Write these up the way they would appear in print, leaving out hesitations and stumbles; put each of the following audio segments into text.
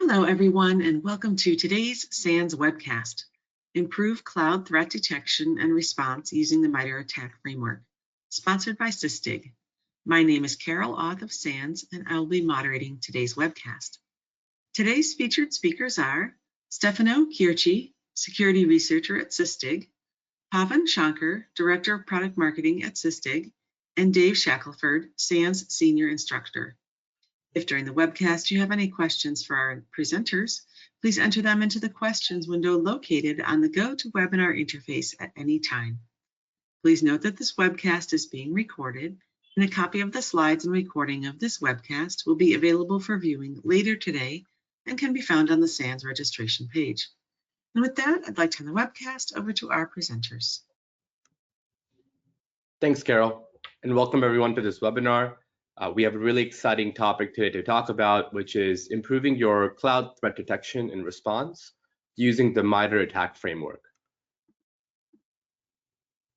Hello, everyone, and welcome to today's SANS webcast, Improve Cloud Threat Detection and Response Using the MITRE ATT&CK Framework, sponsored by Sysdig. My name is Carol Auth of SANS, and I will be moderating today's webcast. Today's featured speakers are Stefano Chierici, Security Researcher at Sysdig, Pawan Shankar, Director of Product Marketing at Sysdig, and Dave Shackleford, SANS Senior Instructor. If during the webcast you have any questions for our presenters, please enter them into the questions window located on the GoToWebinar interface at any time. Please note that this webcast is being recorded, and a copy of the slides and recording of this webcast will be available for viewing later today and can be found on the SANS registration page. And with that, I'd like to turn the webcast over to our presenters. Thanks, Carol, and welcome everyone to this webinar. We have a really exciting topic today to talk about, which is improving your cloud threat detection and response using the MITRE ATT&CK framework.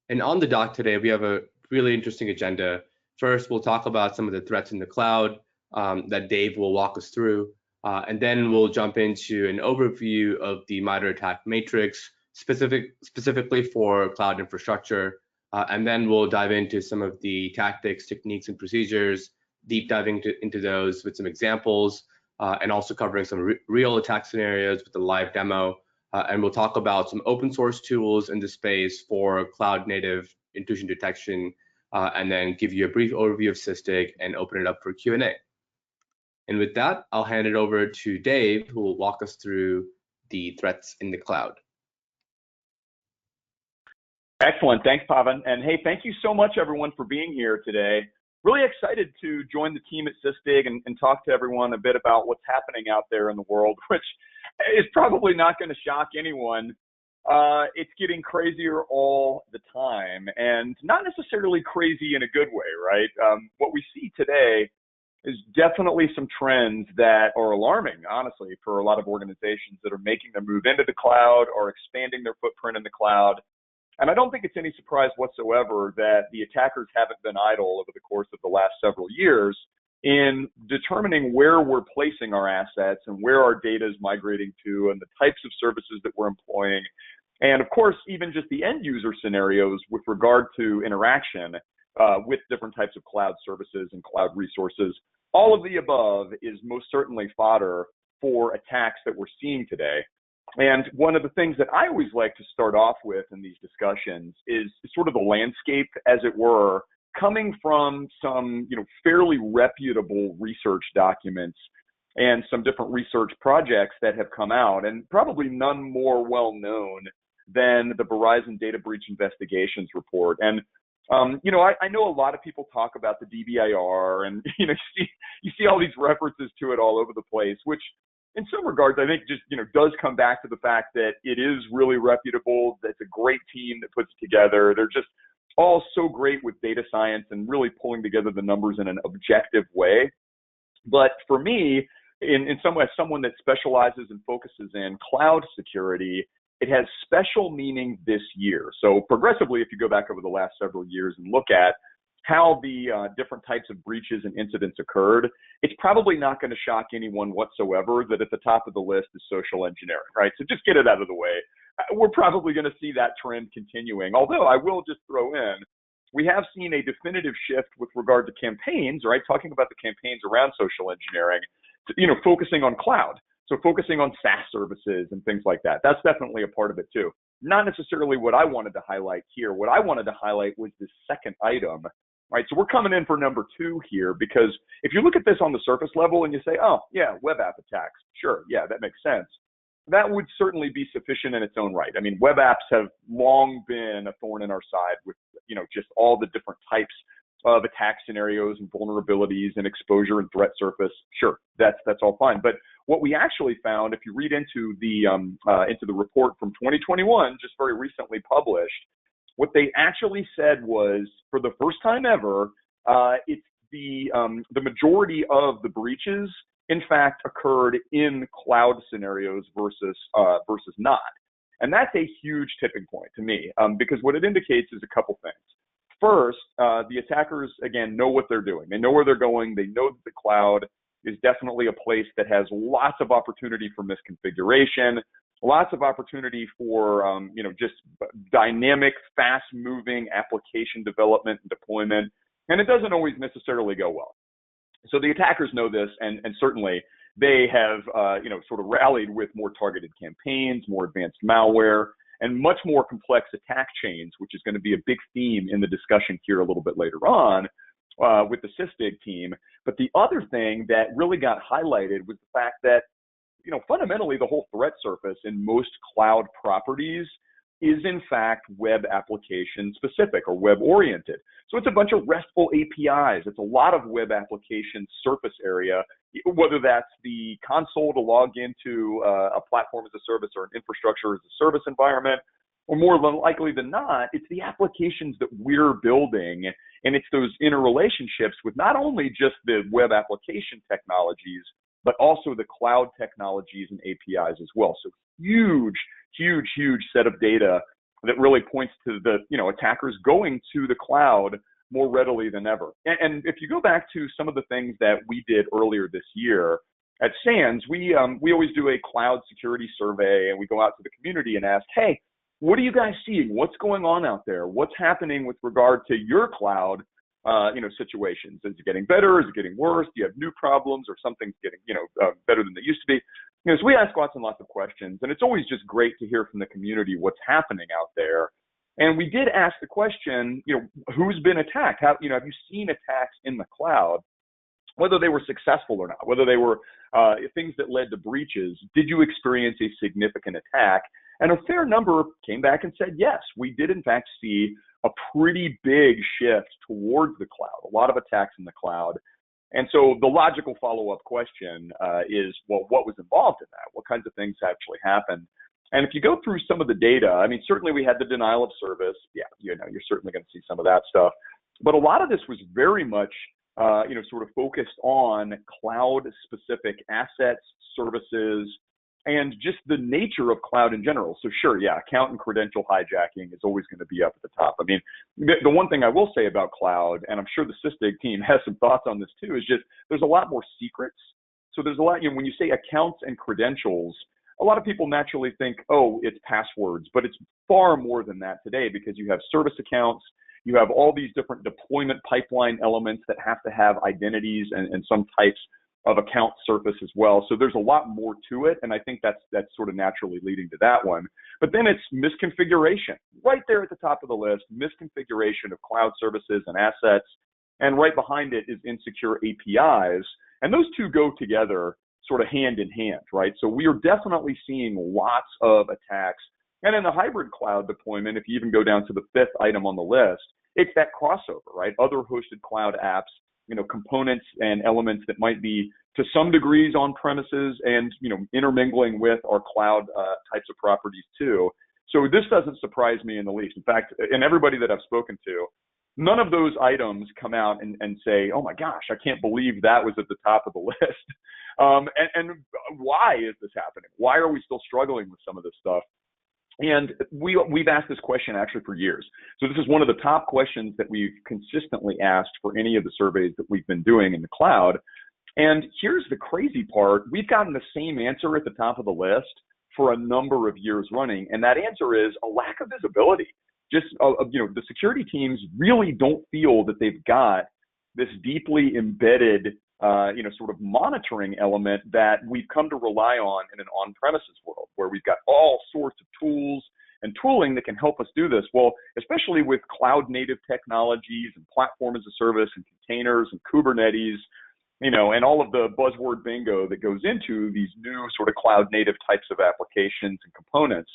And on the doc today, we have a really interesting agenda. First, we'll talk about some of the threats in the cloud that Dave will walk us through, and then we'll jump into an overview of the MITRE ATT&CK matrix specifically for cloud infrastructure. And then we'll dive into some of the tactics, techniques, and procedures, deep diving into those with some examples, and also covering some real attack scenarios with a live demo. And we'll talk about some open source tools in the space for cloud native intrusion detection, and then give you a brief overview of Sysdig and open it up for Q&A. And with that, I'll hand it over to Dave, who will walk us through the threats in the cloud. Excellent. Thanks, Pawan. And hey, thank you so much, everyone, for being here today. Really excited to join the team at Sysdig and talk to everyone a bit about what's happening out there in the world, which is probably not going to shock anyone. It's getting crazier all the time, and not necessarily crazy in a good way, right? What we see today is definitely some trends that are alarming, honestly, for a lot of organizations that are making their move into the cloud or expanding their footprint in the cloud. And I don't think it's any surprise whatsoever that the attackers haven't been idle over the course of the last several years in determining where we're placing our assets and where our data is migrating to and the types of services that we're employing. And of course, even just the end user scenarios with regard to interaction with different types of cloud services and cloud resources. All of the above is most certainly fodder for attacks that we're seeing today. And one of the things that I always like to start off with in these discussions is sort of the landscape, as it were, coming from some, fairly reputable research documents and some different research projects that have come out, and probably none more well known than the Verizon Data Breach Investigations report. And I know a lot of people talk about the DBIR, and you see all these references to it all over the place, which in some regards, I think just, does come back to the fact that it is really reputable. That's a great team that puts it together. They're just all so great with data science and really pulling together the numbers in an objective way. But for me, in some way, as someone that specializes and focuses in cloud security, it has special meaning this year. So progressively, if you go back over the last several years and look at how the different types of breaches and incidents occurred, it's probably not going to shock anyone whatsoever that at the top of the list is social engineering, right? So just get it out of the way. We're probably going to see that trend continuing. Although I will just throw in, we have seen a definitive shift with regard to campaigns, right? Talking about the campaigns around social engineering, focusing on cloud. So focusing on SaaS services and things like that. That's definitely a part of it too. Not necessarily what I wanted to highlight here. What I wanted to highlight was this second item. Right, so we're coming in for number 2 here, because if you look at this on the surface level and you say, oh, yeah, web app attacks, sure, yeah, that makes sense. That would certainly be sufficient in its own right. I mean, web apps have long been a thorn in our side with, just all the different types of attack scenarios and vulnerabilities and exposure and threat surface. Sure, that's all fine. But what we actually found, if you read into the report from 2021, just very recently published, what they actually said was, for the first time ever, it's the majority of the breaches, in fact, occurred in cloud scenarios versus not. And that's a huge tipping point to me, because what it indicates is a couple things. First, the attackers, again, know what they're doing. They know where they're going. They know that the cloud is definitely a place that has lots of opportunity for misconfiguration, lots of opportunity for, just dynamic, fast-moving application development and deployment, and it doesn't always necessarily go well. So the attackers know this, and certainly they have, sort of rallied with more targeted campaigns, more advanced malware, and much more complex attack chains, which is going to be a big theme in the discussion here a little bit later on with the Sysdig team. But the other thing that really got highlighted was the fact that, fundamentally the whole threat surface in most cloud properties is in fact web application specific or web oriented. So it's a bunch of RESTful APIs. It's a lot of web application surface area, whether that's the console to log into a platform as a service or an infrastructure as a service environment, or more likely than not, it's the applications that we're building, and it's those interrelationships with not only just the web application technologies, but also the cloud technologies and APIs as well. So huge set of data that really points to the, attackers going to the cloud more readily than ever. And if you go back to some of the things that we did earlier this year at SANS, we always do a cloud security survey, and we go out to the community and ask, hey, what are you guys seeing? What's going on out there? What's happening with regard to your cloud, situations? Is it getting better? Is it getting worse? Do you have new problems, or something's getting, better than they used to be? So we ask lots and lots of questions, and it's always just great to hear from the community what's happening out there. And we did ask the question, who's been attacked? Have you seen attacks in the cloud, whether they were successful or not, whether they were things that led to breaches? Did you experience a significant attack? And a fair number came back and said, yes, we did in fact see a pretty big shift towards the cloud, a lot of attacks in the cloud. And so the logical follow-up question is, well, what was involved in that? What kinds of things actually happened? And if you go through some of the data, certainly we had the denial of service. Yeah, you're certainly going to see some of that stuff. But a lot of this was very much, sort of focused on cloud-specific assets, services, and just the nature of cloud in general. So sure, yeah, account and credential hijacking is always going to be up at the top. The one thing I will say about cloud, and I'm sure the Sysdig team has some thoughts on this too, is just there's a lot more secrets. So there's a lot, when you say accounts and credentials, a lot of people naturally think, oh, it's passwords, but it's far more than that today, because you have service accounts, you have all these different deployment pipeline elements that have to have identities and some types of account surface as well. So there's a lot more to it, and I think that's sort of naturally leading to that one. But then it's misconfiguration, right there at the top of the list, misconfiguration of cloud services and assets, and right behind it is insecure APIs, and those two go together sort of hand in hand, right? So we are definitely seeing lots of attacks, and in the hybrid cloud deployment, if you even go down to the fifth item on the list, it's that crossover, right? Other hosted cloud apps, components and elements that might be to some degrees on premises and, intermingling with our cloud types of properties too. So this doesn't surprise me in the least. In fact, and everybody that I've spoken to, none of those items come out and say, oh my gosh, I can't believe that was at the top of the list. And why is this happening? Why are we still struggling with some of this stuff? And we've asked this question actually for years. So this is one of the top questions that we've consistently asked for any of the surveys that we've been doing in the cloud. And here's the crazy part. We've gotten the same answer at the top of the list for a number of years running. And that answer is a lack of visibility. Just, the security teams really don't feel that they've got this deeply embedded sort of monitoring element that we've come to rely on in an on-premises world, where we've got all sorts of tools and tooling that can help us do this. Well, especially with cloud-native technologies and platform as a service and containers and Kubernetes, and all of the buzzword bingo that goes into these new sort of cloud-native types of applications and components,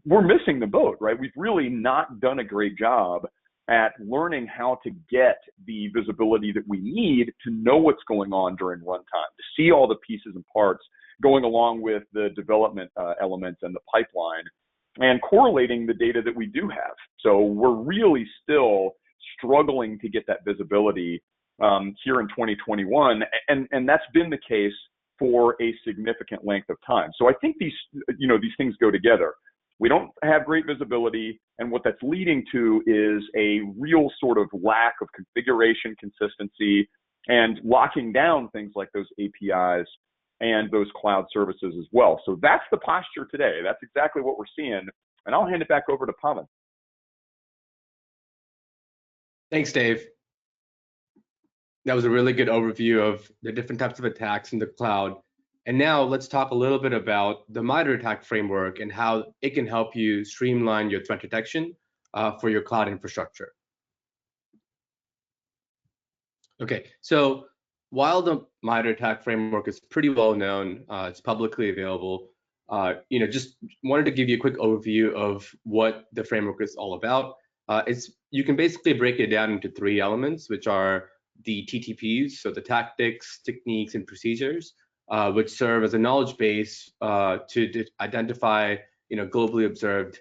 we're missing the boat, right? We've really not done a great job at learning how to get the visibility that we need to know what's going on during runtime, to see all the pieces and parts going along with the development elements and the pipeline, and correlating the data that we do have. So we're really still struggling to get that visibility here in 2021, and that's been the case for a significant length of time. So I think these things go together. We don't have great visibility, and what that's leading to is a real sort of lack of configuration consistency and locking down things like those APIs and those cloud services as well. So that's the posture today. That's exactly what we're seeing. And I'll hand it back over to Pawan. Thanks, Dave. That was a really good overview of the different types of attacks in the cloud. And now let's talk a little bit about the MITRE ATT&CK framework and how it can help you streamline your threat detection for your cloud infrastructure. Okay, so while the MITRE ATT&CK framework is pretty well known, it's publicly available, just wanted to give you a quick overview of what the framework is all about. You can basically break it down into three elements, which are the TTPs, so the tactics, techniques, and procedures, which serve as a knowledge base to identify, globally observed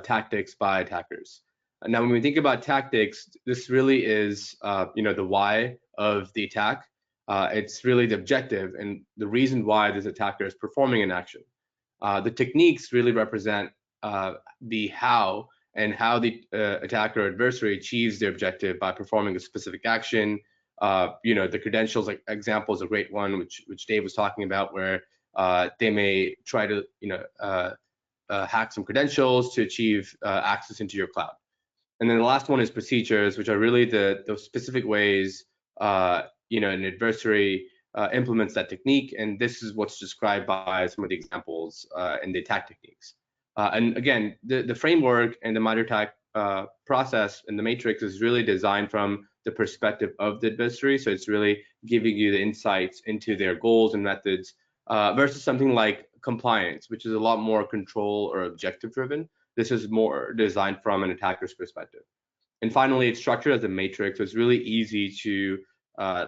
tactics by attackers. Now, when we think about tactics, this really is, the why of the attack. It's really the objective and the reason why this attacker is performing an action. The techniques really represent the how and how the attacker or adversary achieves their objective by performing a specific action. The credentials example is a great one, which Dave was talking about, where they may try to, hack some credentials to achieve access into your cloud. And then the last one is procedures, which are really the specific ways, an adversary implements that technique. And this is what's described by some of the examples in the attack techniques. And again, the framework and the MITRE ATT&CK process and the matrix is really designed from the perspective of the adversary. So it's really giving you the insights into their goals and methods versus something like compliance, which is a lot more control or objective driven. This is more designed from an attacker's perspective. And finally, it's structured as a matrix, so it's really easy to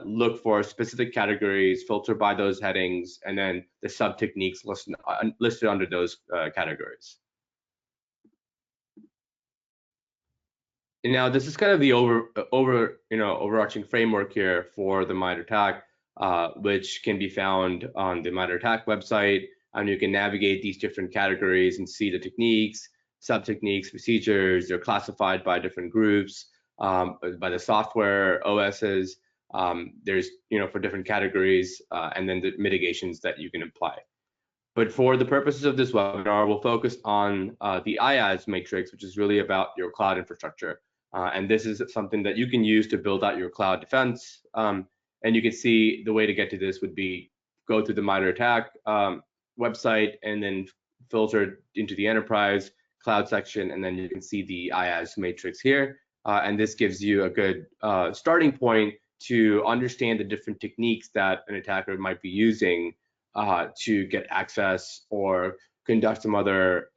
look for specific categories, filter by those headings, and then the sub-techniques listed under those categories. And now this is kind of the overarching framework here for the MITRE ATT&CK, which can be found on the MITRE ATT&CK website, and you can navigate these different categories and see the techniques, sub-techniques, procedures. They're classified by different groups, by the software, OSs. There's, for different categories, and then the mitigations that you can apply. But for the purposes of this webinar, we'll focus on the IaaS matrix, which is really about your cloud infrastructure. And this is something that you can use to build out your cloud defense. And you can see the way to get to this would be go through the MITRE ATT&CK website and then filter into the enterprise cloud section, and then you can see the IaaS matrix here. And this gives you a good starting point to understand the different techniques that an attacker might be using to get access or conduct some other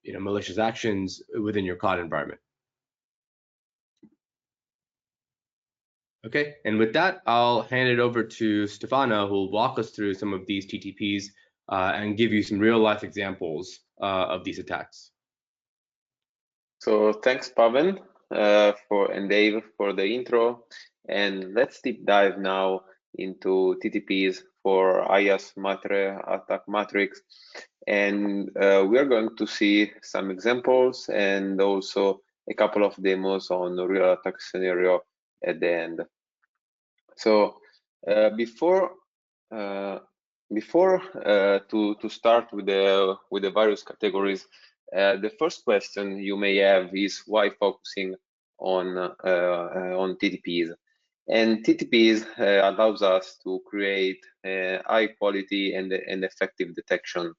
malicious actions within your cloud environment. Okay, and with that, I'll hand it over to Stefano, who will walk us through some of these TTPs and give you some real-life examples of these attacks. So thanks, Pawan, and Dave for the intro. And let's deep dive now into TTPs for IaaS MITRE ATT&CK matrix. And we are going to see some examples and also a couple of demos on the real attack scenario at the end. So before to start with the various categories, the first question you may have is why focusing on TTPs. And TTPs allows us to create high quality and effective detection.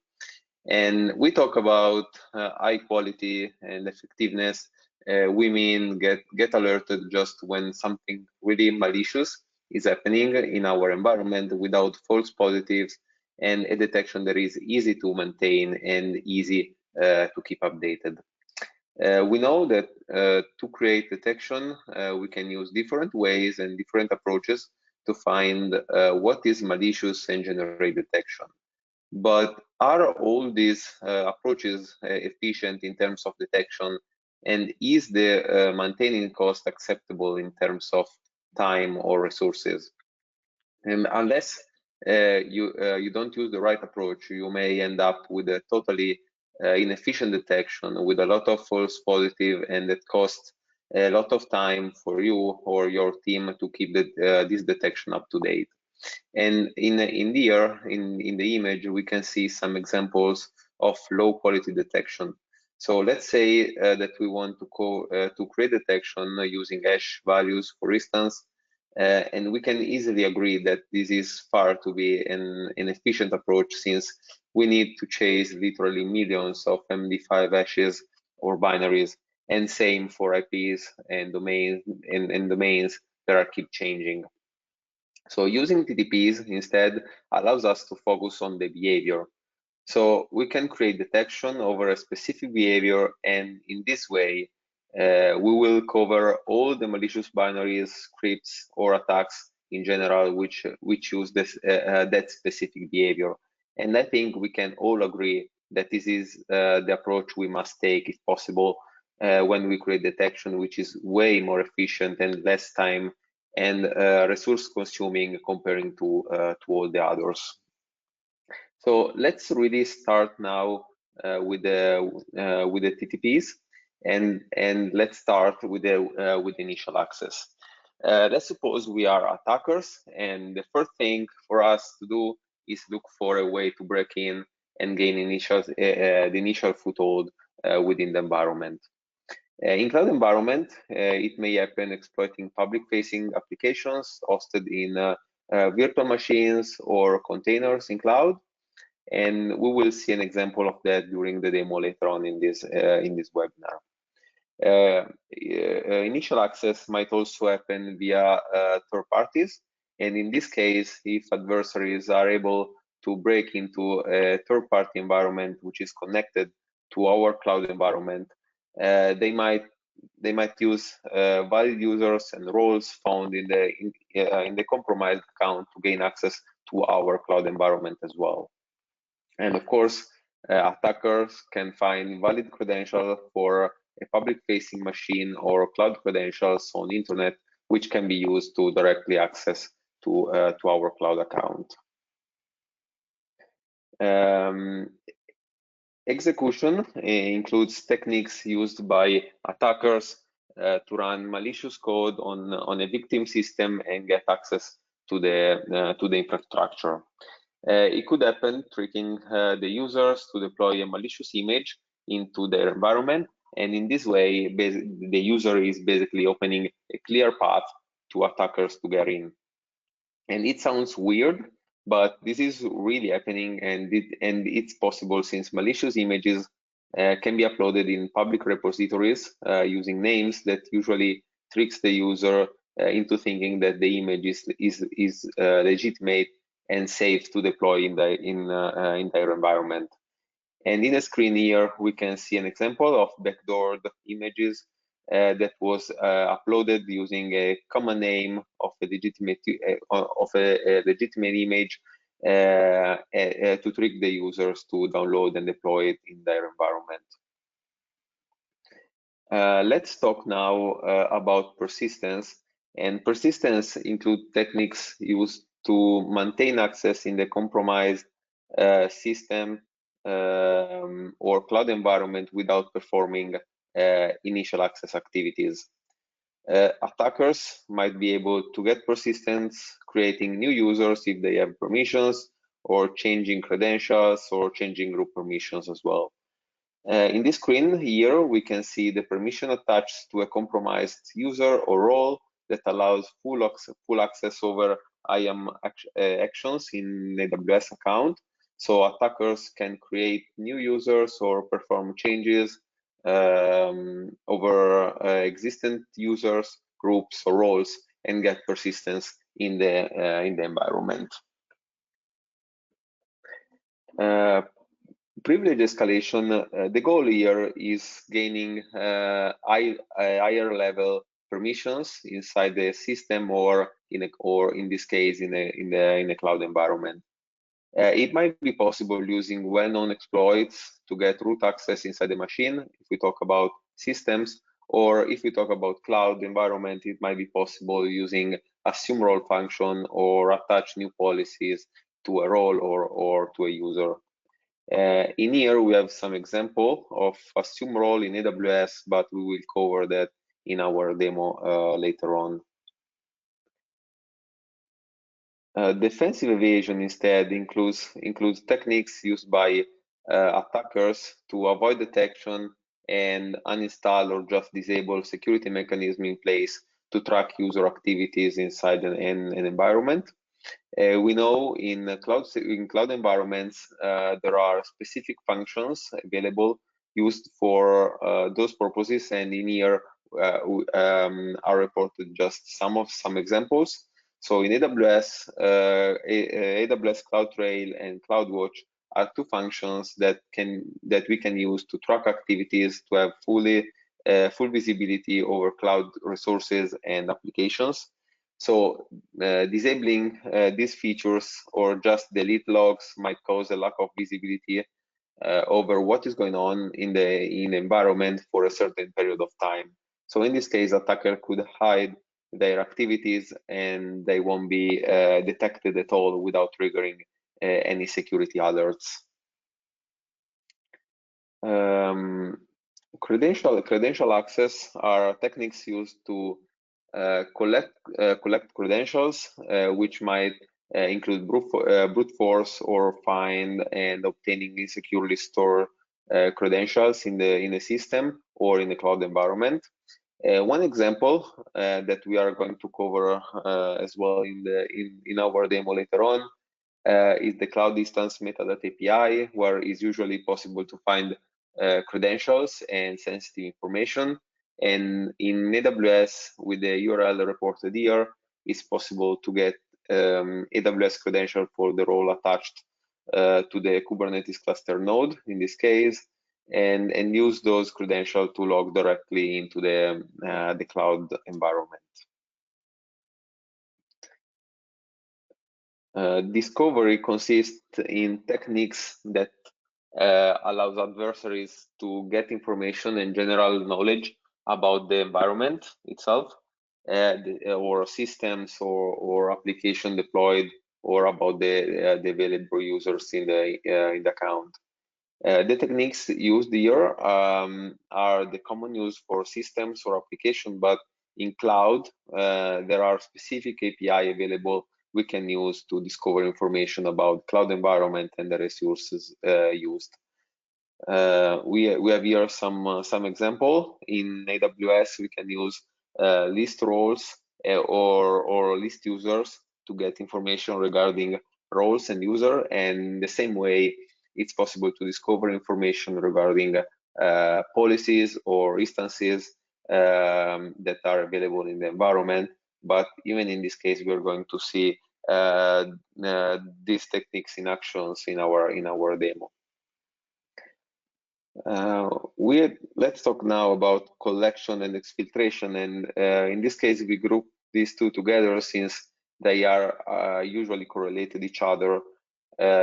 And we talk about high quality and effectiveness. We mean get alerted just when something really malicious is happening in our environment without false positives, and a detection that is easy to maintain and easy to keep updated. We know that to create detection, we can use different ways and different approaches to find what is malicious and generate detection. But are all these approaches efficient in terms of detection, and is the maintaining cost acceptable in terms of time or resources? And unless you don't use the right approach, you may end up with a totally inefficient detection with a lot of false positive, and that costs a lot of time for you or your team to keep this detection up to date. And in the image, we can see some examples of low quality detection. So let's say that we want to create detection using hash values, for instance, and we can easily agree that this is far to be an efficient approach, since we need to chase literally millions of MD5 hashes or binaries, and same for IPs and domains that keep changing. So using TTPs instead allows us to focus on the behavior. So we can create detection over a specific behavior, and in this way, we will cover all the malicious binaries, scripts, or attacks in general which use that specific behavior. And I think we can all agree that this is the approach we must take, if possible, when we create detection, which is way more efficient and less time and resource consuming comparing to all the others. So let's really start now with the TTPs, and let's start with initial access. Let's suppose we are attackers, and the first thing for us to do is look for a way to break in and gain the initial foothold within the environment. In cloud environment, it may happen exploiting public-facing applications hosted in virtual machines or containers in cloud, and we will see an example of that during the demo later on in this webinar. Initial access might also happen via third parties, and in this case, if adversaries are able to break into a third-party environment which is connected to our cloud environment, they might use valid users and roles found in the compromised account to gain access to our cloud environment as well. And of course, attackers can find valid credentials for a public-facing machine or cloud credentials on internet, which can be used to directly access to our cloud account. Execution includes techniques used by attackers to run malicious code on a victim system and get access to the infrastructure. It could happen tricking the users to deploy a malicious image into their environment, and in this way, the user is basically opening a clear path to attackers to get in. And it sounds weird, but this is really happening, and it's possible since malicious images can be uploaded in public repositories using names that usually tricks the user into thinking that the image is legitimate and safe to deploy in their environment. And in the screen here, we can see an example of backdoored images that was uploaded using a common name of a legitimate image to trick the users to download and deploy it in their environment. Let's talk now about persistence. And persistence include techniques used to maintain access in the compromised system or cloud environment without performing initial access activities. Attackers might be able to get persistence, creating new users if they have permissions, or changing credentials or changing group permissions as well. In this screen here, we can see the permission attached to a compromised user or role that allows full access over IAM actions in AWS account. So attackers can create new users or perform changes over existing users, groups, or roles, and get persistence in the environment. Privilege escalation, the goal here is gaining higher level permissions inside the system, or in this case in a cloud environment. It might be possible using well-known exploits to get root access inside the machine if we talk about systems, or if we talk about cloud environment, it might be possible using assume role function or attach new policies to a role or to a user. In here, we have some example of assume role in AWS, but we will cover that in our demo later on. Defensive evasion instead includes techniques used by attackers to avoid detection and uninstall or just disable security mechanism in place to track user activities inside an environment. We know in cloud environments there are specific functions available used for those purposes, and in here are reported just some examples. So in AWS, AWS CloudTrail and CloudWatch are two functions that we can use to track activities, to have full visibility over cloud resources and applications. So disabling these features or just delete logs might cause a lack of visibility over what is going on in the environment for a certain period of time. So in this case, attacker could hide their activities and they won't be detected at all without triggering any security alerts. Credential access are techniques used to collect credentials, which might include brute force or find and obtaining insecurely stored credentials in the system or in the cloud environment. One example that we are going to cover as well in our demo later on is the Cloud Instance Metadata API, where it's usually possible to find credentials and sensitive information. And in AWS, with the URL reported here, it's possible to get AWS credential for the role attached to the Kubernetes cluster node in this case, and use those credentials to log directly into the cloud environment. Discovery consists in techniques that allows adversaries to get information and general knowledge about the environment itself, or systems or application deployed, or about the available users in the account. The techniques used here are the common use for systems or application, but in cloud there are specific API available we can use to discover information about cloud environment and the resources used. We have here some example. In AWS, we can use list roles or list users to get information regarding roles and user, and the same way it's possible to discover information regarding policies or instances that are available in the environment. But even in this case, we are going to see these techniques in actions in our demo. Let's talk now about collection and exfiltration, and in this case we group these two together since they are usually correlated each other,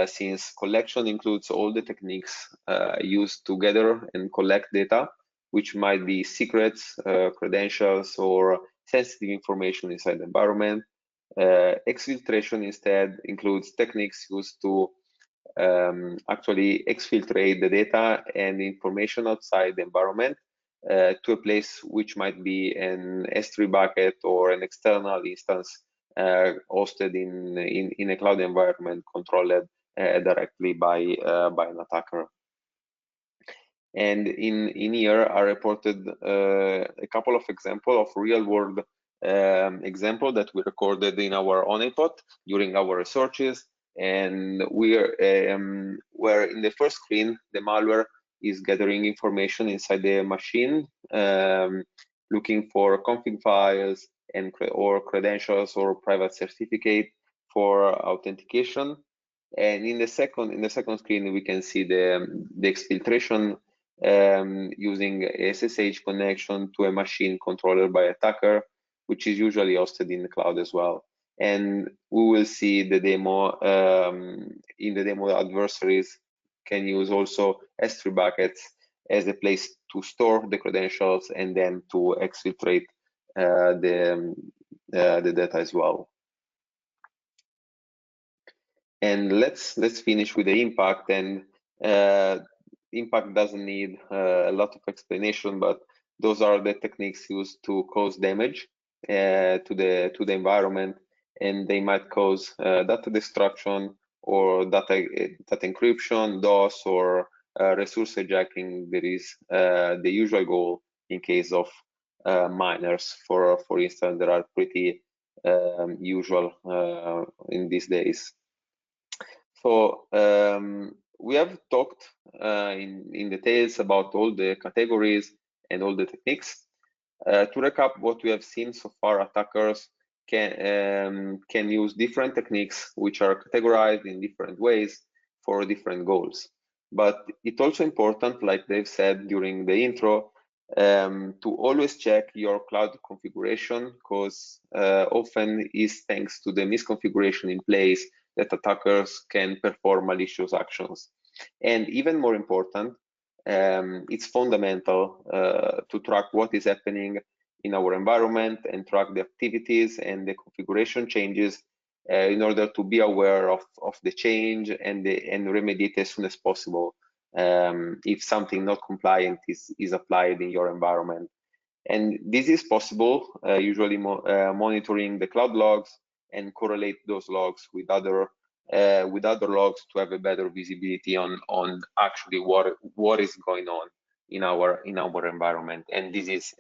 since collection includes all the techniques used to gather and collect data, which might be secrets, credentials, or sensitive information inside the environment. Exfiltration instead includes techniques used to actually exfiltrate the data and information outside the environment to a place which might be an S3 bucket or an external instance hosted in a cloud environment controlled directly by an attacker. And in here are reported a couple of examples of real-world example that we recorded in our own iPod during our researches. And where in the first screen, the malware is gathering information inside the machine, looking for config files or credentials or private certificate for authentication. And in the second screen, we can see the exfiltration using SSH connection to a machine controlled by attacker, which is usually hosted in the cloud as well. And we will see the demo in the demo. Adversaries can use also S3 buckets as a place to store the credentials and then to exfiltrate the data as well. And let's finish with the impact. And impact doesn't need a lot of explanation, but Those are the techniques used to cause damage to the environment, and they might cause data destruction or data encryption, DOS, or resource hijacking. That is the usual goal in case of miners. For instance, that are pretty usual in these days. So we have talked in details about all the categories and all the techniques. To recap what we have seen so far, attackers can use different techniques which are categorized in different ways for different goals. But it's also important, like Dave said during the intro, to always check your cloud configuration, because often is thanks to the misconfiguration in place that attackers can perform malicious actions. And even more important, it's fundamental to track what is happening in our environment and track the activities and the configuration changes in order to be aware of the change and remediate as soon as possible if something not compliant is applied in your environment. And this is possible usually monitoring the cloud logs and correlate those logs with other logs to have a better visibility on actually what is going on in our environment. And this is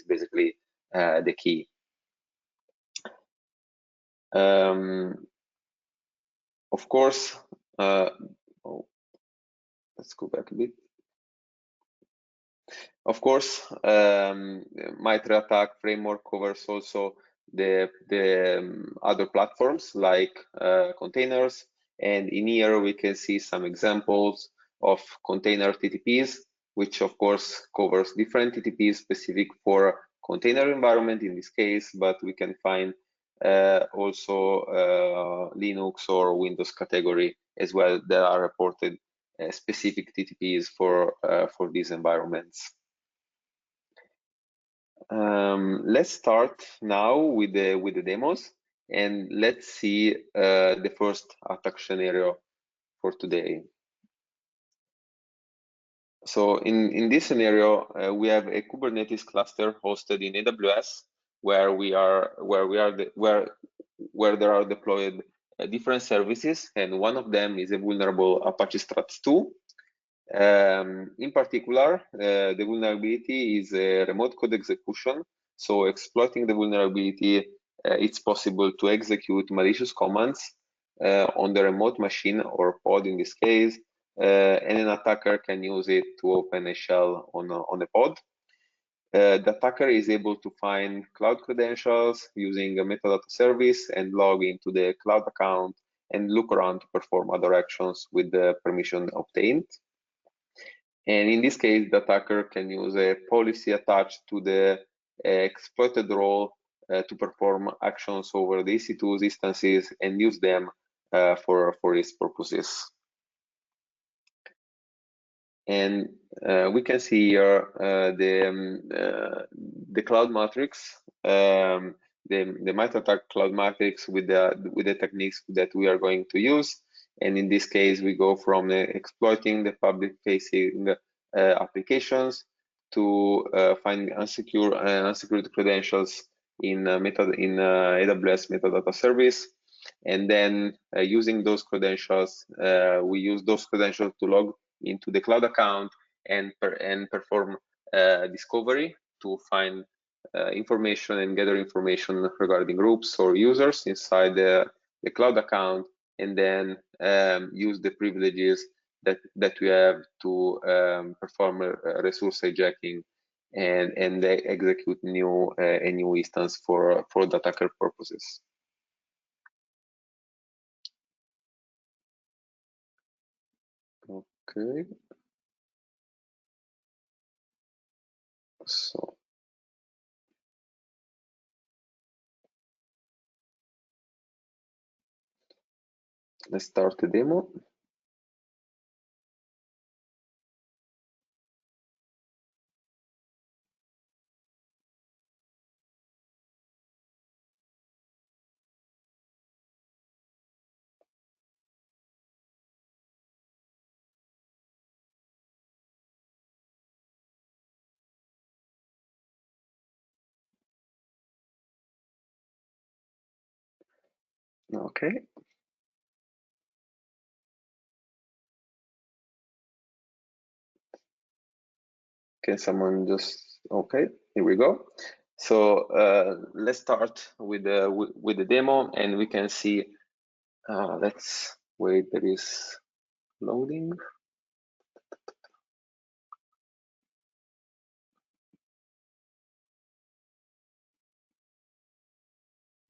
basically the key. Of course, let's go back a bit. Of course, MITRE ATT&CK framework covers also the other platforms like containers, and in here we can see some examples of container TTPs, which of course covers different TTPs specific for container environment in this case, but we can find also Linux or Windows category as well that are reported specific TTPs for these environments. Let's start now with the demos, and let's see the first attack scenario for today. So in this scenario, we have a Kubernetes cluster hosted in AWS, where there are deployed different services, and one of them is a vulnerable Apache Struts 2. In particular, the vulnerability is a remote code execution. So exploiting the vulnerability, it's possible to execute malicious commands on the remote machine or pod in this case, and an attacker can use it to open a shell on a pod. The attacker is able to find cloud credentials using a metadata service and log into the cloud account and look around to perform other actions with the permission obtained. And in this case, the attacker can use a policy attached to the exploited role to perform actions over the EC2's instances and use them for its purposes. And we can see here the cloud matrix, the MITRE ATT&CK cloud matrix with the techniques that we are going to use. And in this case, we go from exploiting the public-facing applications to finding unsecured credentials in AWS metadata service, and then using those credentials, we use those credentials to log into the cloud account and perform discovery to find information and gather information regarding groups or users inside the cloud account, and then use the privileges that we have to perform resource hijacking and execute a new instance for the attacker purposes. Okay. So let's start the demo. Okay. Can someone just, okay, here we go. So let's start with the demo, and we can see, let's wait, there is loading.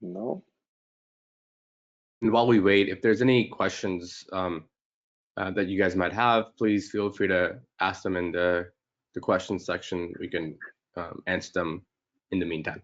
No. And while we wait, if there's any questions that you guys might have, please feel free to ask them in the questions section. We can answer them in the meantime.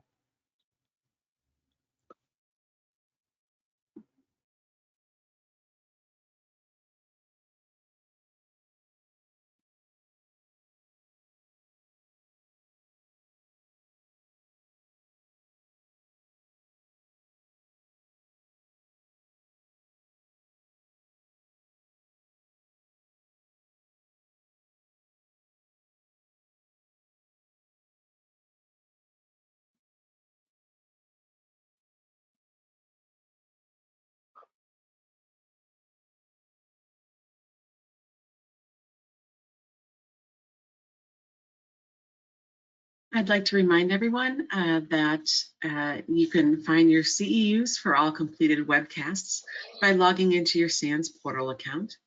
I'd like to remind everyone that you can find your CEUs for all completed webcasts by logging into your SANS portal account.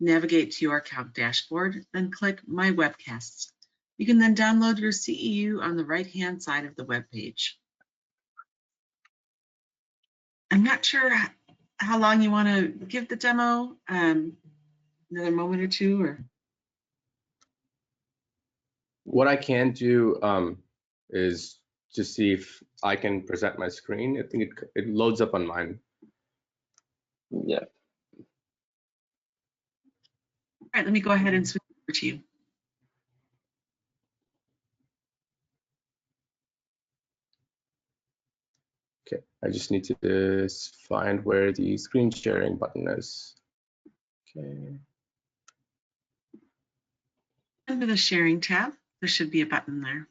Navigate to your account dashboard, then click My Webcasts. You can then download your CEU on the right-hand side of the web page. I'm not sure how long you want to give the demo, another moment or two, or? What I can do is just see if I can present my screen. I think it loads up on mine. Yeah. All right, let me go ahead and switch over to you. Okay, I just need to find where the screen sharing button is. Okay. Under the sharing tab, there should be a button there.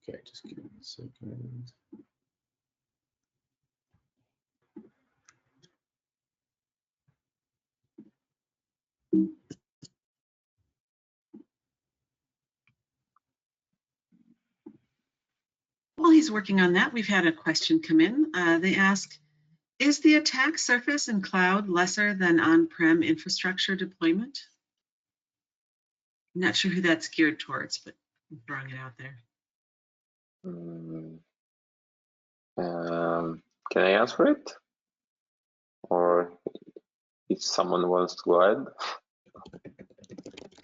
Okay, just give me a second. While he's working on that, we've had a question come in. They ask, is the attack surface in cloud lesser than on-prem infrastructure deployment? I'm not sure who that's geared towards, but I'm throwing it out there. Can I answer it? Or if someone wants to go ahead?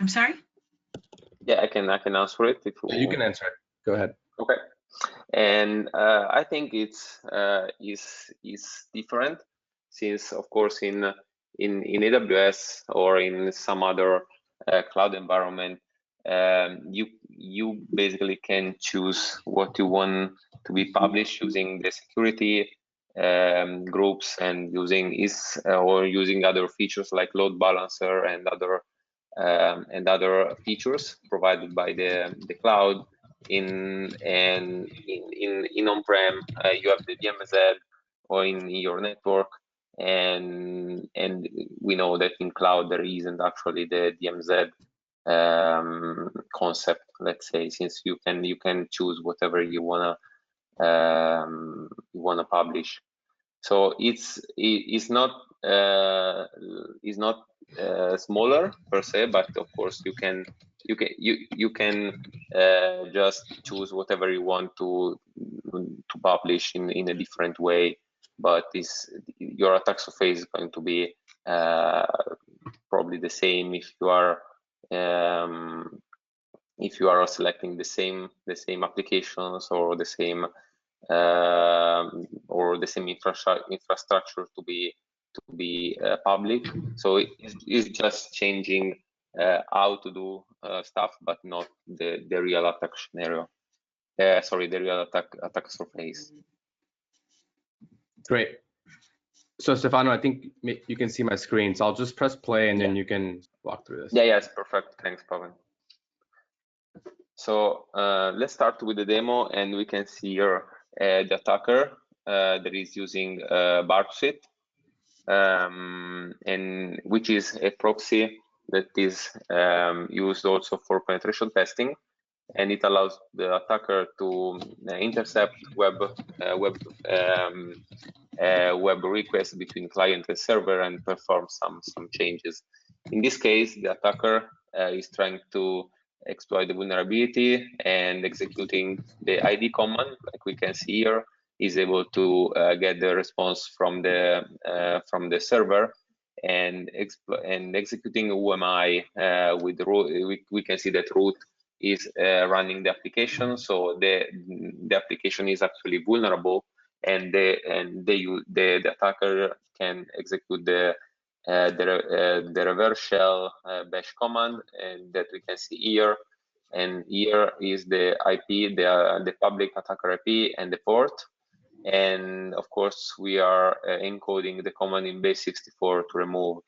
I'm sorry? Yeah, I can answer it. If You can answer it. Go ahead. Okay. And I think it's is different, since of course in AWS or in some other cloud environment, you basically can choose what you want to be published using the security groups, and using other features like load balancer and other features provided by the cloud. In on-prem, you have the DMZ, or in your network, and we know that in cloud there isn't actually the DMZ concept, let's say, since you can choose whatever you wanna publish. So it's not smaller per se, but of course you can just choose whatever you want to publish in a different way, but your attack surface is going to be probably the same if you are selecting the same applications or the same infrastructure to be public. So it's just changing how to do stuff, but not the real attack scenario. Sorry, the real attack surface. Great. So Stefano, I think you can see my screen, so I'll just press play and then you can walk through this. Yeah, yes, perfect. Thanks, Pawan. So let's start with the demo, and we can see here the attacker that is using Barsuit, and which is a proxy that is used also for penetration testing, and it allows the attacker to intercept web requests between client and server and perform some changes. In this case, the attacker is trying to exploit the vulnerability and executing the ID command, like we can see here, is able to get the response from the server and executing UMI with root. We can see that root is running the application, so the application is actually vulnerable, and the attacker can execute the reverse shell bash command, and that we can see here. And here is the IP, the public attacker IP and the port. And of course, we are encoding the command in base64 to remove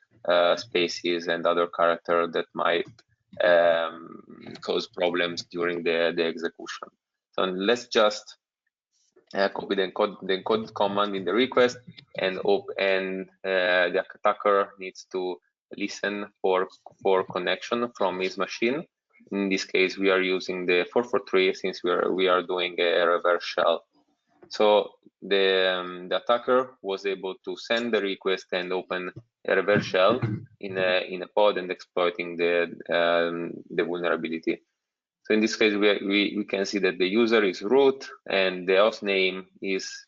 spaces and other characters that might cause problems during the execution. So let's just copy the encoded command in the request, and the attacker needs to listen for connection from his machine. In this case, we are using the 443 since we are doing a reverse shell. So the attacker was able to send the request and open a reverse shell in a pod and exploiting the vulnerability. So in this case, we can see that the user is root, and the host name is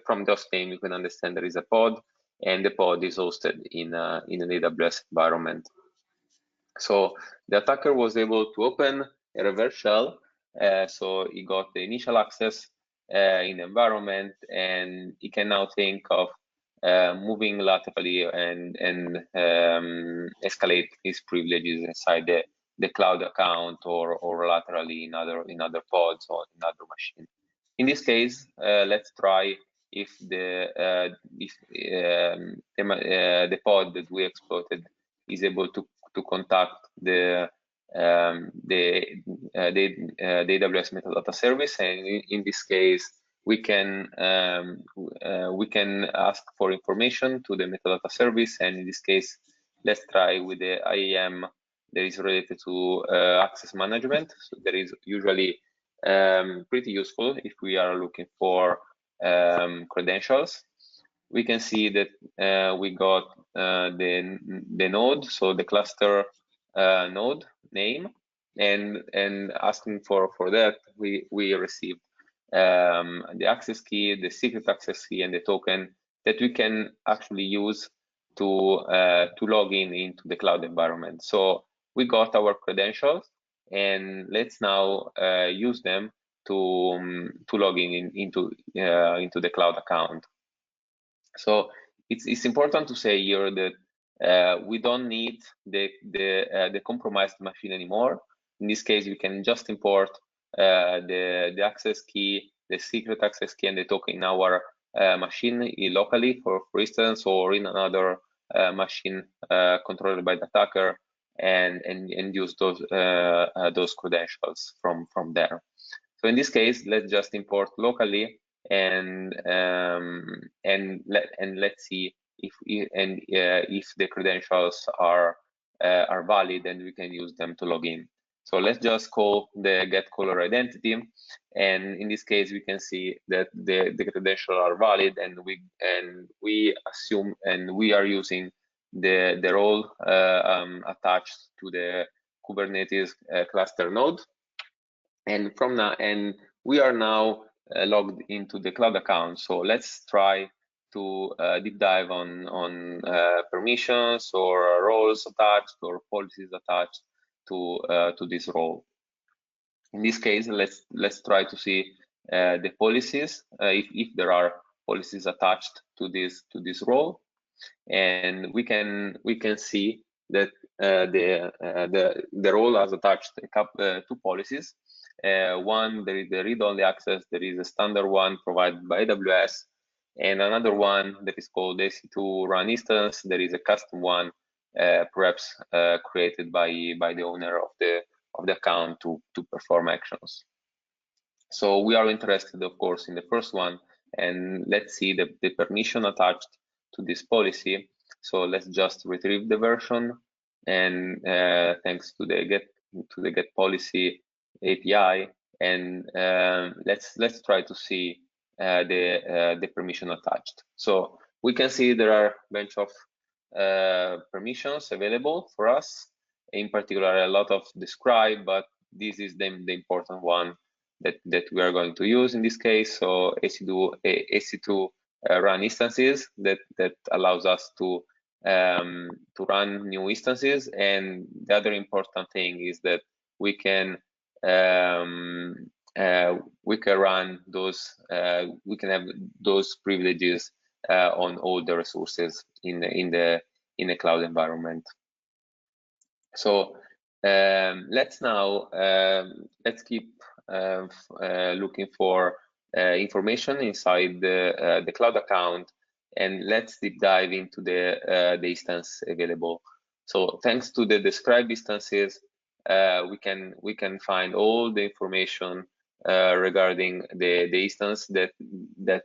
from the host name you can understand there is a pod, and the pod is hosted in an AWS environment. So the attacker was able to open a reverse shell, so he got the initial access in the environment, and he can now think of moving laterally and escalate his privileges inside the cloud account or laterally in other pods or in other machines. In this case, let's try if the pod that we exploited is able to contact the AWS metadata service, and in this case we can ask for information to the metadata service, and in this case let's try with the IAM that is related to access management. So that is usually pretty useful if we are looking for credentials. We can see that we got the node, so the cluster node name, and asking for that, we received the access key, the secret access key, and the token that we can actually use to log into the cloud environment. So we got our credentials, and let's now use them to log into the cloud account. So it's important to say here that we don't need the compromised machine anymore. In this case, we can just import the access key, the secret access key, and the token in our machine locally, for instance, or in another machine controlled by the attacker, and use those credentials from there. So in this case, let's just import locally, and let's see if the credentials are valid, and we can use them to log in. So let's just call the get caller identity, and in this case we can see that the credentials are valid, and we assume, and we are using the role attached to the Kubernetes cluster node, and from now, and we are now logged into the cloud account. So let's try to deep dive on permissions or roles attached or policies attached to this role. In this case, let's try to see the policies, if there are policies attached to this role, and we can see that the role has attached two policies. One, there is the read-only access. There is a standard one provided by AWS, and another one that is called EC2 run instance. There is a custom one, perhaps created by the owner the account to perform actions. So we are interested, of course, in the first one, and let's see the permission attached to this policy. So let's just retrieve the version, and thanks to the get policy API, and let's try to see the permission attached. So we can see there are a bunch of permissions available for us. In particular, a lot of describe, but this is the important one that we are going to use in this case. So EC2 run instances that allows us to run new instances. And the other important thing is that we can run those, we can have those privileges on all the resources in the cloud environment. So let's keep looking for information inside the cloud account, and let's deep dive into the instance available. So thanks to the describe instances, we can find all the information regarding the instance that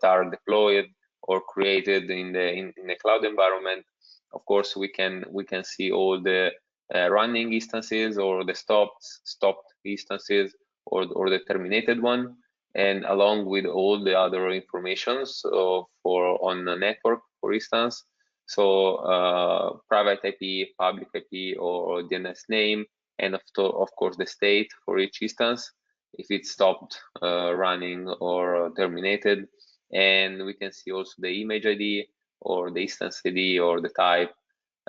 are deployed or created in the cloud environment. Of course, we can see all the running instances or the stopped instances or the terminated one, and along with all the other information. So on the network, for instance, so private IP, public IP, or DNS name, and of course the state for each instance, if it stopped running or terminated. And we can see also the image ID or the instance ID or the type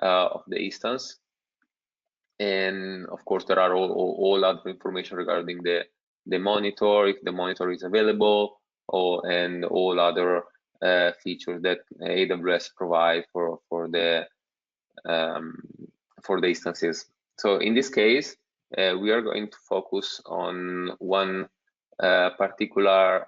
of the instance. And of course, there are all other information regarding the monitor, if the monitor is available, and all other features that AWS provide for the instances. So in this case, we are going to focus on one particular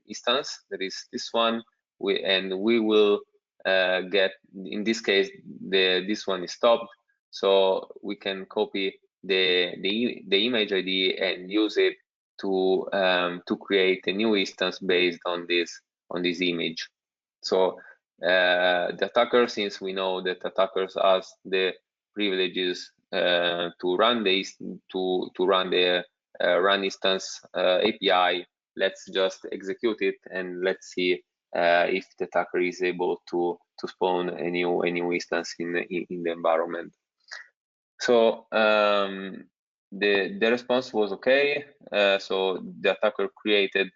instance, that is this one. We will get, in this case, this one is stopped, so we can copy the image ID and use it to create a new instance based on this image. So the attacker, since we know that attackers has the privileges to run the run instance API, let's just execute it and let's see if the attacker is able to spawn a new instance in the environment. So the response was okay. So the attacker created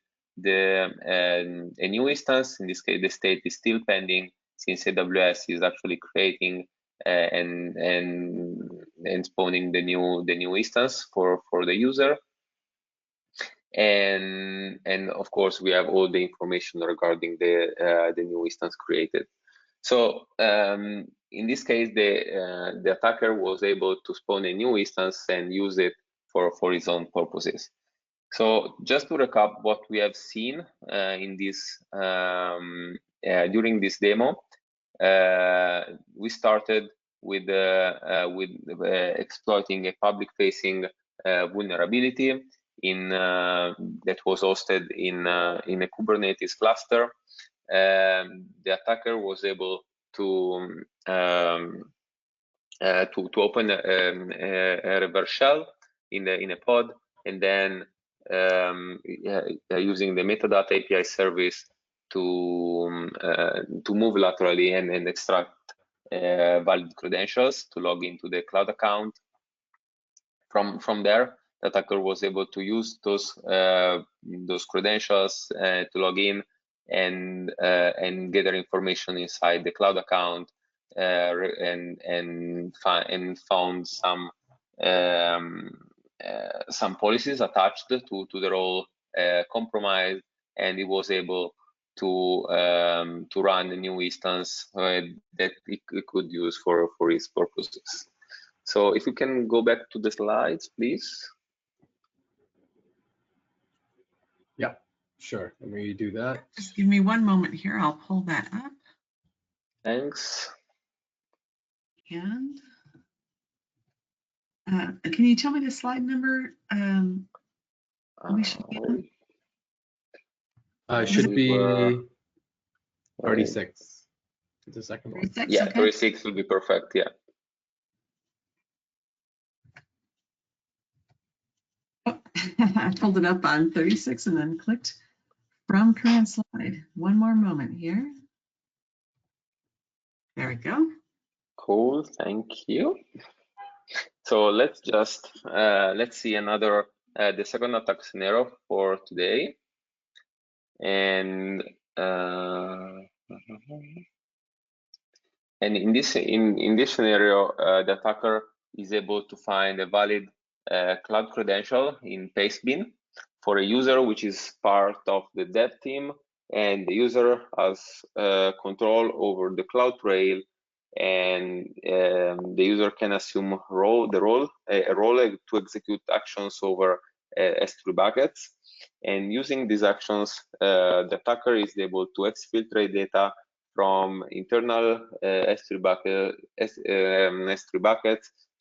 a new instance. In this case, the state is still pending, since AWS is actually creating and spawning the new instance for the user. And of course, we have all the information regarding the new instance created. So in this case, the attacker was able to spawn a new instance and use it for his own purposes. So just to recap what we have seen in this during this demo, we started with exploiting a public-facing vulnerability that was hosted in a Kubernetes cluster. The attacker was able to open a reverse shell in a pod, and then using the metadata API service to move laterally and extract valid credentials to log into the cloud account. From there, the attacker was able to use those credentials to log in and gather information inside the cloud account, and found some policies attached to the role compromised, and it was able to run a new instance that it could use for its purposes. So if you can go back to the slides, please. Yeah, sure. Let me do that. Just give me one moment here. I'll pull that up. Thanks. And Can you tell me the slide number? We should be on? It should be 36. It's the second one. 36, Yeah, okay. 36 will be perfect. Yeah. Oh, I pulled it up on 36 and then clicked from current slide. One more moment here. There we go. Cool. Thank you. So let's just let's see another the second attack scenario for today, and in this scenario, the attacker is able to find a valid cloud credential in Pastebin for a user which is part of the dev team, and the user has control over the cloud trail, and the user can assume a role to execute actions over S3 buckets. And using these actions, the attacker is able to exfiltrate data from internal S3 buckets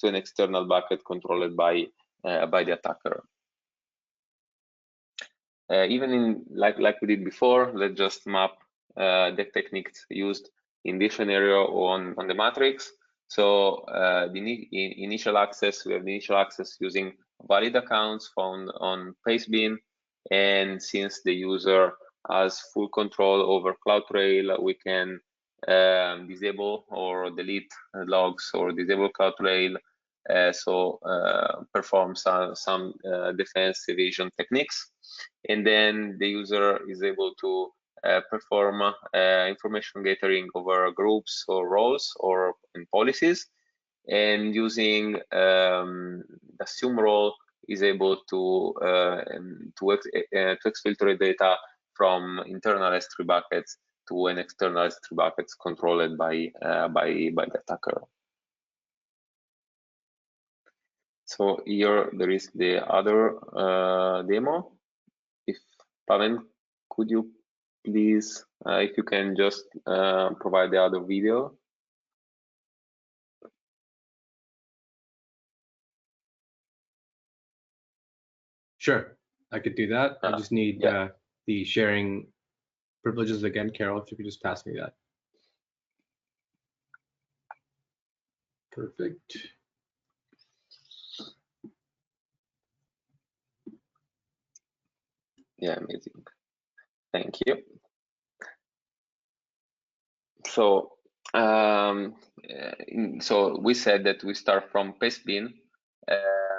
to an external bucket controlled by the attacker. Even in like we did before, let's just map the techniques used in this scenario on the matrix. So the initial access, we have the initial access using valid accounts found on Pastebin, and since the user has full control over CloudTrail, we can disable or delete logs or disable CloudTrail, perform some defense evasion techniques, and then the user is able to perform information gathering over groups or roles or in policies, and using the assume role is able to exfiltrate data from internal S3 buckets to an external S3 buckets controlled by the attacker. So here there is the other demo. If Pawan, could you please, if you can just provide the other video. Sure, I could do that. I just need the sharing privileges again, Carol, if you could just pass me that. Perfect. Yeah, amazing. Thank you. So, so we said that we start from Pastebin.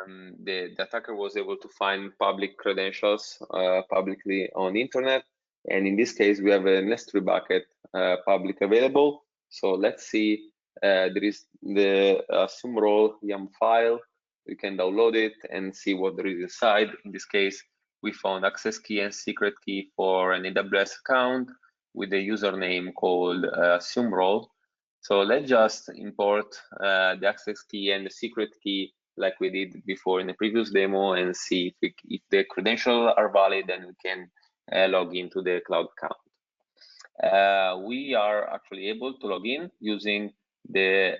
The attacker was able to find public credentials publicly on the internet, and in this case we have an S3 bucket public available. So let's see, there is the assume role YAM file. We can download it and see what there is inside. In this case, we found access key and secret key for an AWS account with a username called assume role. So let's just import the access key and the secret key like we did before in the previous demo, and see if the credentials are valid, and we can log into the cloud account. We are actually able to log in using the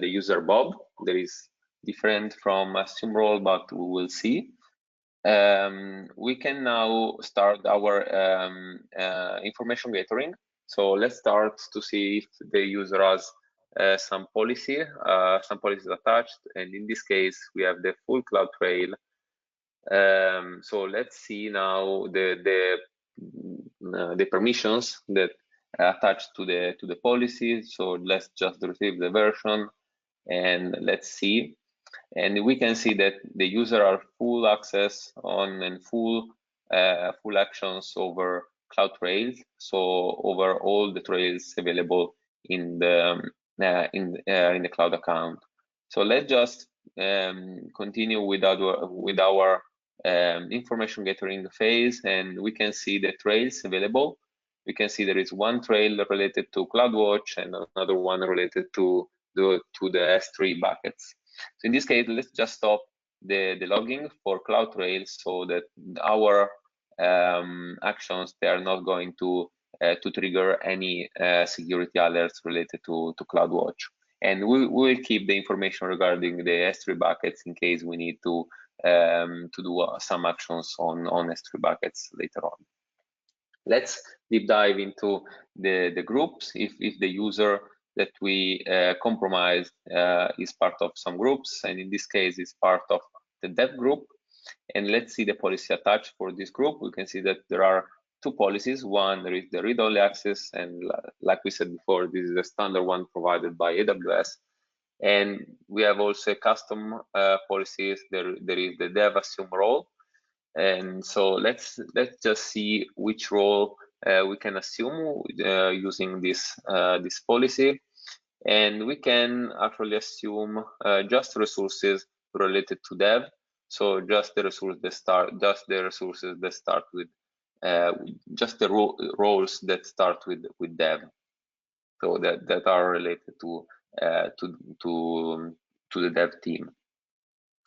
user Bob. There is different from assume role, but we will see. We can now start our information gathering. So let's start to see if the user has some policies attached, and in this case we have the full cloud trail. So let's see now the permissions that are attached to the policies. So let's just retrieve the version and let's see. And we can see that the user are full access on and full actions over cloud trails, so over all the trails available in the cloud account. So let's just continue with our information gathering phase, and we can see the trails available. We can see there is one trail related to CloudWatch and another one related to the S3 buckets. So in this case, let's just stop the logging for CloudTrail so that our actions, they are not going to trigger any security alerts related to CloudWatch. and we will keep the information regarding the S3 buckets in case we need to do some actions on S3 buckets later on. Let's deep dive into the groups. If the user that we compromise is part of some groups, and in this case is part of the dev group, and let's see the policy attached for this group. We can see that there are two policies. One, there is the read-only access, and like we said before, this is the standard one provided by AWS. And we have also a custom policies. There is the dev assume role. And so let's just see which role we can assume using this policy, and we can actually assume just resources related to dev. So just the resources that start with just the roles that start with dev. So that are related to the dev team.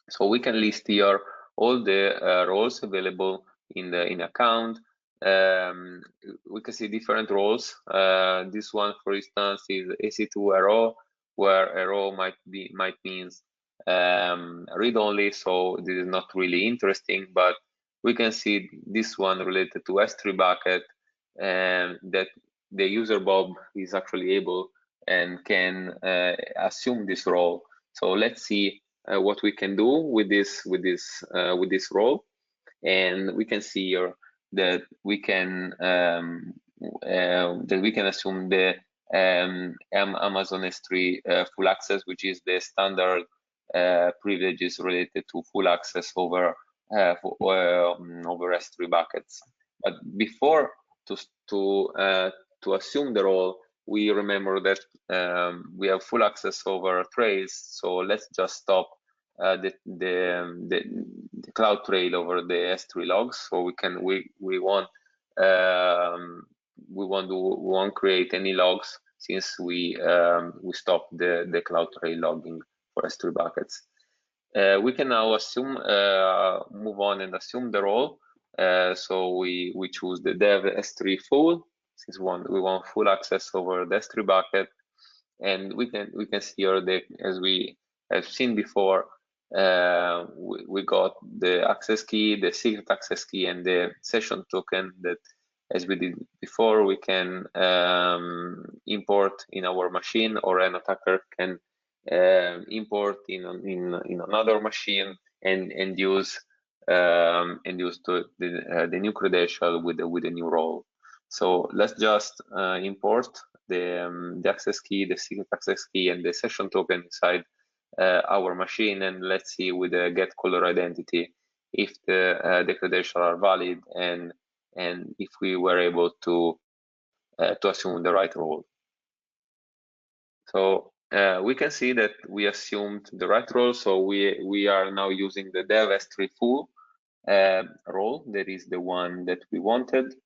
So we can list here all the roles available in account. We can see different roles. This one, for instance, is EC2 arrow, where arrow might means read only, so this is not really interesting, but we can see this one related to S3 bucket, and that the user Bob is actually able and can assume this role. So let's see what we can do with this role, and we can see here that we can assume the Amazon S3 full access, which is the standard privileges related to full access over S3 buckets. But before to assume the role, we remember that we have full access over trails. So let's just stop the cloud trail over the S3 logs. So we won't create any logs since we stopped the cloud trail logging for S3 buckets. We can now assume move on and assume the role. So we choose the dev S3 full, since we want full access over the S3 bucket, and we can see here that, as we have seen before, we got the access key, the secret access key, and the session token that, as we did before, we can import in our machine, or an attacker can import in another machine and use the new credential with the new role. So let's just import the access key, the secret access key, and the session token inside our machine, and let's see with the get caller identity if the credentials are valid and if we were able to assume the right role. So we can see that we assumed the right role. So we are now using the dev S3 full role. That is the one that we wanted.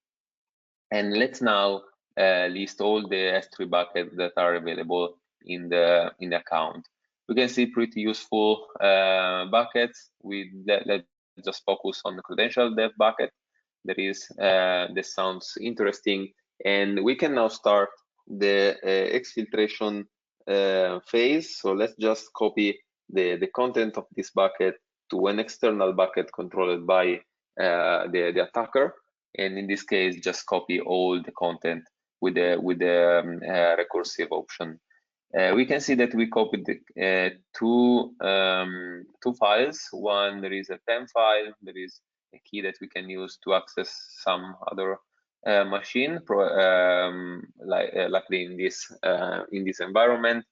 And let's now list all the S3 buckets that are available in the account. We can see pretty useful buckets. Let's just focus on the credential dev bucket. That sounds interesting, and we can now start the exfiltration phase. So let's just copy the content of this bucket to an external bucket controlled by the attacker, and in this case, just copy all the content with the recursive option. We can see that we copied two files. One, there is a temp file. There is a key that we can use to access some other machine, likely in this environment.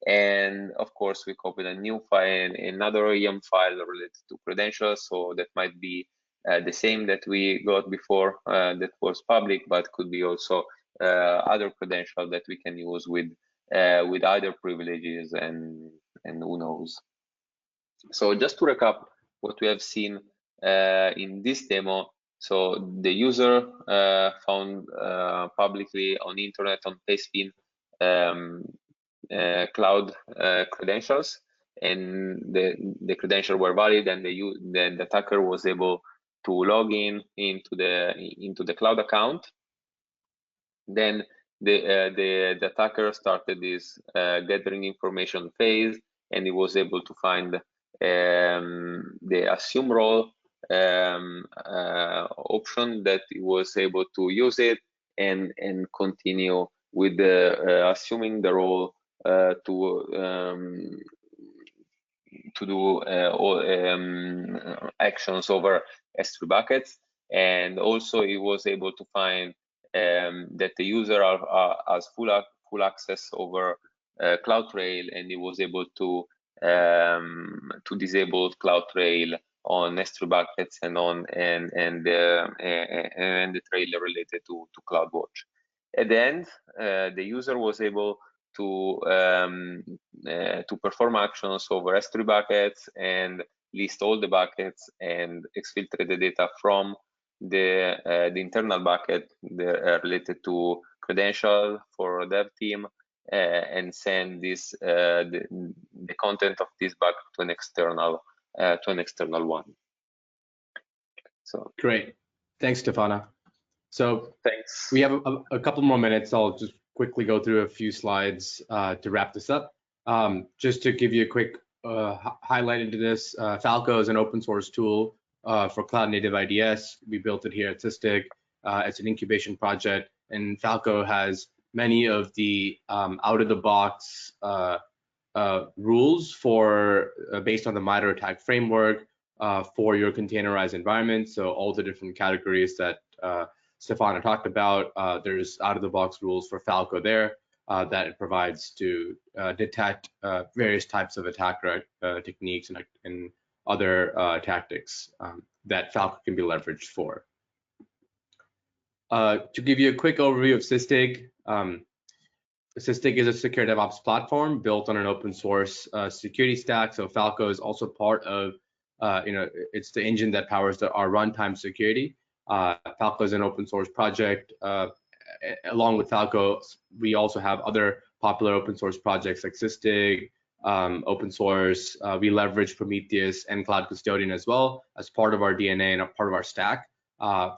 And of course, we copied a new file, another EM file related to credentials. So that might be the same that we got before, that was public, but could be also other credential that we can use with other privileges, and who knows. So just to recap what we have seen in this demo. So the user found publicly on internet, on Pastebin, cloud credentials, and the credentials were valid, and the attacker was able to log into the cloud account. Then the attacker started this gathering information phase, and he was able to find the assume role option that he was able to use it and continue with the assuming the role to do all actions over S3 buckets, and also he was able to find that the user has full access over CloudTrail, and he was able to disable CloudTrail on S3 buckets and the trail related to CloudWatch. At the end, the user was able to perform actions over S3 buckets and list all the buckets and exfiltrate the data from the internal bucket related to credential for dev team and send this the content of this bucket to an external one. So great, thanks, Stefano. So thanks. We have a couple more minutes. I'll just quickly go through a few slides to wrap this up. Just to give you a quick highlight into this, Falco is an open source tool for cloud native IDS. We built it here at Sysdig. It's an incubation project, and Falco has many of the out of the box rules for based on the MITRE ATT&CK framework for your containerized environment. So all the different categories that Stefano talked about, there's out-of-the-box rules for Falco there that it provides to detect various types of attack techniques and other tactics that Falco can be leveraged for. To give you a quick overview of Sysdig, Sysdig is a secure DevOps platform built on an open source security stack. So Falco is also part of, it's the engine that powers our runtime security. Falco is an open source project. Along with Falco, we also have other popular open source projects like Sysdig, open source. We leverage Prometheus and Cloud Custodian as well as part of our DNA and a part of our stack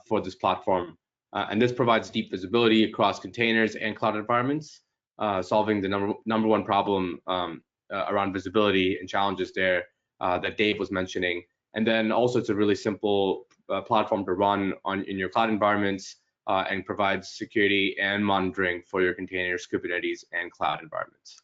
for this platform. And this provides deep visibility across containers and cloud environments, solving the number one problem around visibility and challenges there that Dave was mentioning. And then also it's a really simple platform to run in your cloud environments and provides security and monitoring for your containers, Kubernetes, and cloud environments.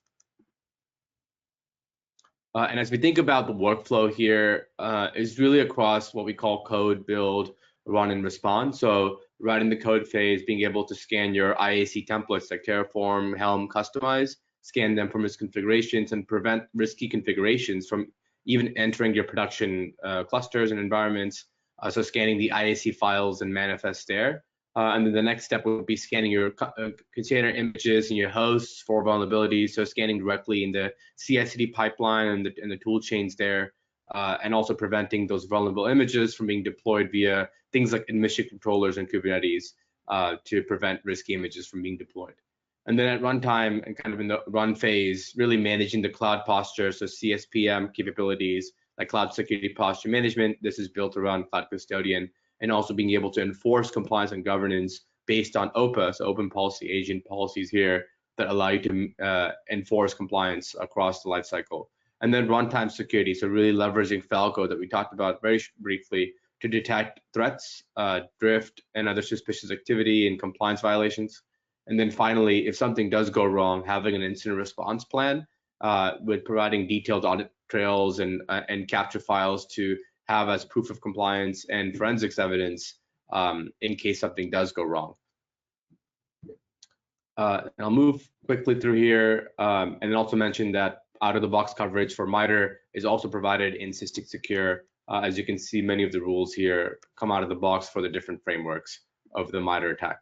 And as we think about the workflow here, is really across what we call code, build, run, and respond. So right in the code phase, being able to scan your IAC templates like Terraform, Helm, Customize, scan them for misconfigurations and prevent risky configurations from even entering your production clusters and environments. So scanning the IAC files and manifests there. And then the next step would be scanning your container images and your hosts for vulnerabilities. So scanning directly in the CI/CD pipeline and the tool chains there, and also preventing those vulnerable images from being deployed via things like admission controllers and Kubernetes to prevent risky images from being deployed. And then at runtime and kind of in the run phase, really managing the cloud posture, so CSPM capabilities like Cloud Security Posture Management. This is built around Cloud Custodian, and also being able to enforce compliance and governance based on OPA, so Open Policy Agent policies here that allow you to enforce compliance across the lifecycle. And then runtime security, so really leveraging Falco that we talked about very briefly to detect threats, drift, and other suspicious activity and compliance violations. And then finally, if something does go wrong, having an incident response plan with providing detailed audit trails and capture files to have as proof of compliance and forensics evidence in case something does go wrong. And I'll move quickly through here and also mention that out-of-the-box coverage for MITRE is also provided in Sysdig Secure. As you can see, many of the rules here come out of the box for the different frameworks of the MITRE ATT&CK.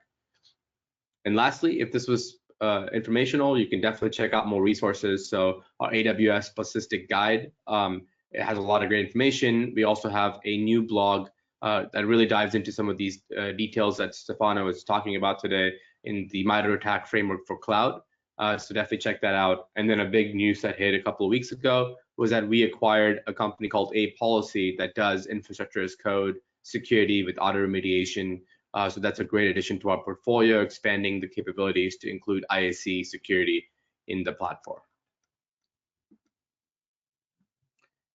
And lastly, if this was informational, you can definitely check out more resources. So our AWS plus Sysdig guide, it has a lot of great information. We also have a new blog that really dives into some of these details that Stefano was talking about today in the MITRE ATT&CK framework for cloud. So definitely check that out. And then a big news that hit a couple of weeks ago was that we acquired a company called APolicy that does infrastructure as code security with auto remediation So that's a great addition to our portfolio, expanding the capabilities to include IAC security in the platform.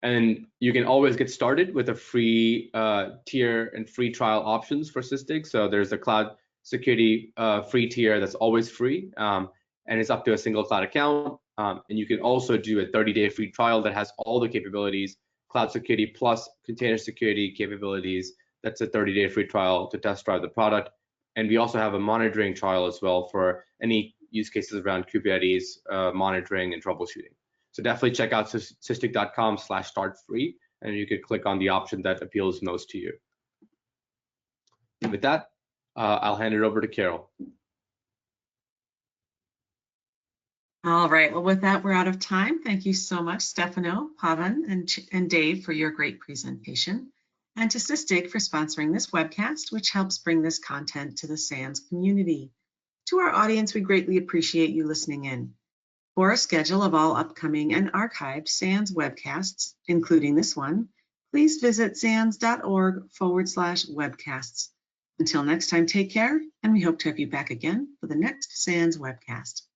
And you can always get started with a free tier and free trial options for Sysdig. So there's a cloud security free tier that's always free, and it's up to a single cloud account. And you can also do a 30-day free trial that has all the capabilities, cloud security plus container security capabilities. That's a 30-day free trial to test drive the product. And we also have a monitoring trial as well for any use cases around Kubernetes monitoring and troubleshooting. So definitely check out sysdig.com/start-free, and you could click on the option that appeals most to you. And with that, I'll hand it over to Carol. All right, well, with that, we're out of time. Thank you so much, Stefano, Pawan, and Dave for your great presentation, and to Sysdig for sponsoring this webcast, which helps bring this content to the SANS community. To our audience, we greatly appreciate you listening in. For a schedule of all upcoming and archived SANS webcasts, including this one, please visit sans.org/webcasts. Until next time, take care, and we hope to have you back again for the next SANS webcast.